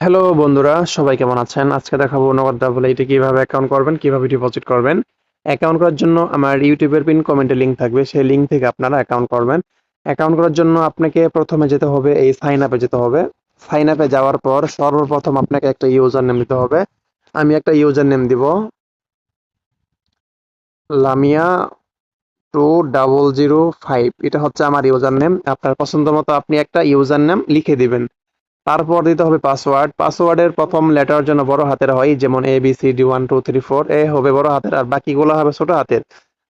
Hello বন্ধুরা, সবাই কেমন আছেন? আজকে দেখাবো নগদ ডাবল এইটে কিভাবে অ্যাকাউন্ট করবেন, কিভাবে ডিপোজিট করবেন। অ্যাকাউন্ট করার জন্য আমার ইউটিউবের পিন কমেন্টে লিংক থাকবে, সেই লিংক থেকে আপনারা অ্যাকাউন্ট করবেন। অ্যাকাউন্ট করার জন্য আপনাকে প্রথমে যেতে হবে এই সাইন আপে যেতে হবে। সাইন আপে যাওয়ার পর সর্বপ্রথম আপনাকে একটা ইউজার নেম দিতে হবে। আমি একটা ইউজার নেম দিব, লামিয়া 2005। এটা হচ্ছে আমার ইউজার নেম। আপনার পছন্দ মতো আপনি একটা ইউজার নেম লিখে দিবেন। তারপর দিতে হবে পাসওয়ার্ড। পাসওয়ার্ডের প্রথম লেটার যেন বড় হাতের হয়, যেমন ABCD 1 2 3 4। এ হবে বড় হাতের আর বাকিগুলো হবে ছোট হাতের।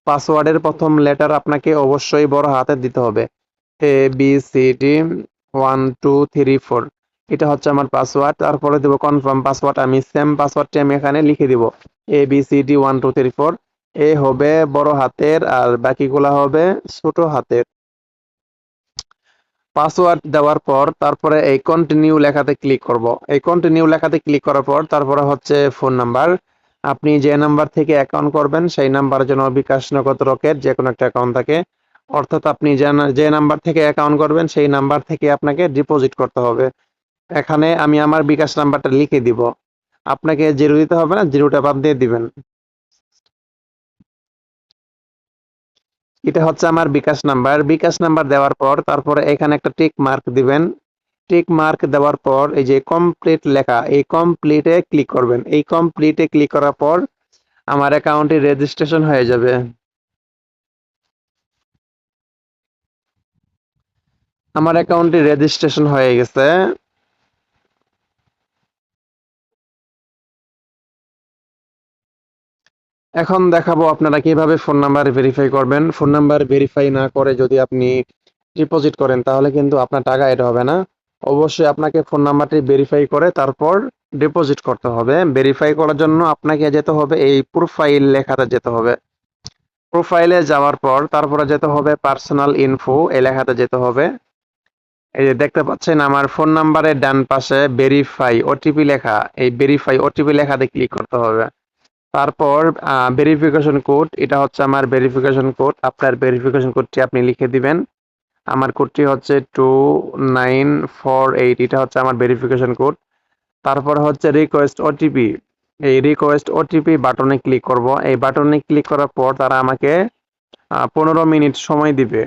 পাসওয়ার্ডের প্রথম লেটার আপনাকে অবশ্যই বড় হাতের দিতে হবে। ABCD 1 2 3 4। এটা হচ্ছে আমার পাসওয়ার্ড। তারপরে দেবো কনফার্ম পাসওয়ার্ড। আমি সেম পাসওয়ার্ডটি আমি এখানে লিখে দিব, ABCD 1 2 3 4। এ হবে বড় হাতের আর বাকিগুলা হবে ছোট হাতের। পাসওয়ার্ড দেওয়ার পর তারপরে এই কন্টিনিউ লেখাতে ক্লিক করব। এই কন্টিনিউ লেখাতে ক্লিক করার পর তারপরে হচ্ছে ফোন নাম্বার। আপনি যে নাম্বার থেকে অ্যাকাউন্ট করবেন সেই নাম্বারের জন্য বিকাশ, নগদ, রকেট যে কোনো একটা অ্যাকাউন্ট থাকে। অর্থাৎ আপনি যে নাম্বার থেকে অ্যাকাউন্ট করবেন সেই নাম্বার থেকে আপনাকে ডিপোজিট করতে হবে। এখানে আমি আমার বিকাশ নাম্বারটা লিখে দিব। আপনাকে জিরো দিতে হবে না, জিরোটা বাদ দিয়ে দিবেন। এটা হচ্ছে আমার বিকাশ নাম্বার। বিকাশ নাম্বার দেওয়ার পর তারপরে এখানে একটা টিক মার্ক দিবেন। টিক মার্ক দেওয়ার পর এই যে কমপ্লিট লেখা, এই কমপ্লিটে ক্লিক করবেন। এই কমপ্লিটে ক্লিক করার পর আমার অ্যাকাউন্টটি রেজিস্ট্রেশন হয়ে যাবে। আমার অ্যাকাউন্টটি রেজিস্ট্রেশন হয়ে গেছে। এখন দেখাবো আপনারা কিভাবে ফোন নাম্বার ভেরিফাই করবেন। ফোন নাম্বার ভেরিফাই না করে যদি আপনি ডিপোজিট করেন তাহলে কিন্তু আপনার টাকা এড হবে না। অবশ্যই আপনাকে ফোন নাম্বারটি ভেরিফাই করে তারপর ডিপোজিট করতে হবে। ভেরিফাই করার জন্য আপনাকে যেতে হবে এই প্রোফাইল লেখাতে যেতে হবে। প্রোফাইলে যাওয়ার পর তারপরে যেতে হবে পার্সোনাল ইনফো এই লেখাতে যেতে হবে। এই যে দেখতে পাচ্ছেন আমার ফোন নাম্বারের ডান পাশে ভেরিফাই ওটিপি লেখা, এই ভেরিফাই ওটিপি লেখাতে ক্লিক করতে হবে। তারপর ভেরিফিকেশন কোড, এটা হচ্ছে আমার ভেরিফিকেশন কোড। আপনার ভেরিফিকেশন কোডটি আপনি লিখে দিবেন। আমার কোডটি হচ্ছে 2948। এটা হচ্ছে আমার ভেরিফিকেশন কোড। তারপর হচ্ছে রিকোয়েস্ট ওটিপি। এই রিকোয়েস্ট ওটিপি বাটনে ক্লিক করব। এই বাটনে ক্লিক করার পর তারা আমাকে 15 মিনিট সময় দিবে।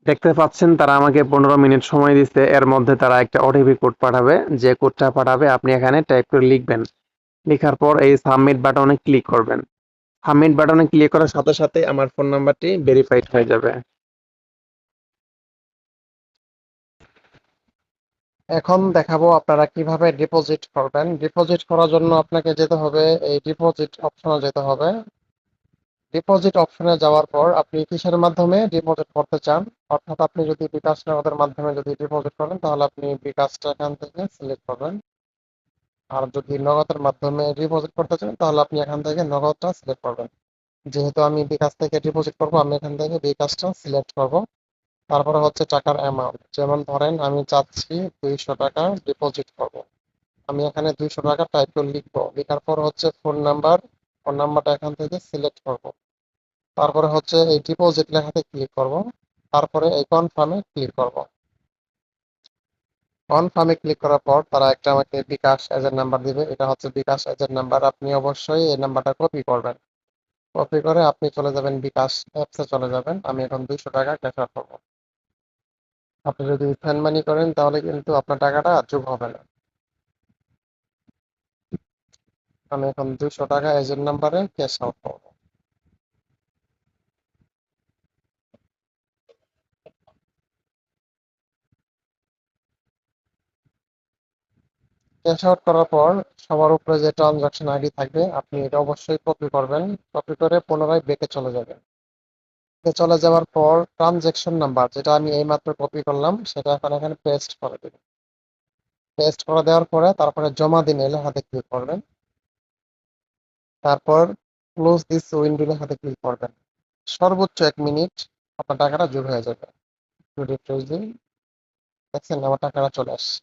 দেখতে পাচ্ছেন তারা আমাকে 15 মিনিট সময় দিচ্ছে। এর মধ্যে তারা একটা ওটিপি কোড পাঠাবে। যে কোডটা পাঠাবে আপনি এখানে টাইপ করে লিখবেন। লেখার পর এই সাবমিট বাটনে ক্লিক করবেন। সাবমিট বাটনে ক্লিক করার সাথে সাথে আমার ফোন নাম্বারটি ভেরিফাইড হয়ে যাবে। এখন দেখাবো আপনারা কিভাবে ডিপোজিট করবেন। ডিপোজিট করার জন্য আপনাকে যেতে হবে এই ডিপোজিট অপশনে যেতে হবে। ডিপোজিট অপশনে যাওয়ার পর আপনি কিসের মাধ্যমে ডিপোজিট করতে চান, অর্থাৎ আপনি যদি বিকাশ নগদের মাধ্যমে যদি ডিপোজিট করেন তাহলে আপনি বিকাশটা এখান থেকে সিলেক্ট করবেন। আর যদি নগদের মাধ্যমে ডিপোজিট করতে চান তাহলে আপনি এখান থেকে নগদটা সিলেক্ট করবেন। যেহেতু আমি বিকাশ থেকে ডিপোজিট করব আমি এখান থেকে বিকাশটা সিলেক্ট করব। তারপরে হচ্ছে টাকার অ্যামাউন্ট, যেমন ধরেন আমি চাচ্ছি 200 টাকা ডিপোজিট করব। আমি এখানে 200 টাকা টাইপ করে লিখবো। লেখার পর হচ্ছে ফোন নাম্বার, ফোন নাম্বারটা এখান থেকে সিলেক্ট করব। তারপরে হচ্ছে এই ডিপোজিট লেখাতে ক্লিক করব। তারপরে এই কনফার্মে ক্লিক করব। কনফার্মে ক্লিক করার পর তারা একটা আমাকে বিকাশ এজেন্ট নাম্বার দিবে। এটা হচ্ছে বিকাশ এজেন্ট নাম্বার। আপনি অবশ্যই এই নাম্বারটা কপি করবেন। কপি করে আপনি চলে যাবেন বিকাশ অ্যাপসে চলে যাবেন। আমি এখন 200 টাকা ক্যাশ আউট করবো। আপনি যদি সেন্ড মানি করেন তাহলে কিন্তু আপনার টাকাটা যোগ হবে না। আমি এখন 200 টাকা এজেন্ট নাম্বারে ক্যাশ আউট করবো। ক্যাশ আউট করার পর সবার উপরে যে ট্রানজাকশন আইডি থাকবে আপনি এটা অবশ্যই কপি করবেন। কপি করে পুনরায় ব্যাকে চলে যাবেন। ব্যাকে চলে যাওয়ার পর ট্রানজাকশন নাম্বার যেটা আমি এইমাত্র কপি করলাম সেটা এখন এখানে পেস্ট করে দেবেন। পেস্ট করে দেওয়ার পরে তারপরে জমা দিন এলে হাতে ক্লিক করবেন। তারপর ক্লোজ দিস উইন্ডো হাতে ক্লিক করবেন। সর্বোচ্চ 1 মিনিট আপনার টাকাটা যোগ হয়ে যাবে। একটু রিফ্রেশ দিন। দেখছেন আমার টাকাটা চলে আসছে।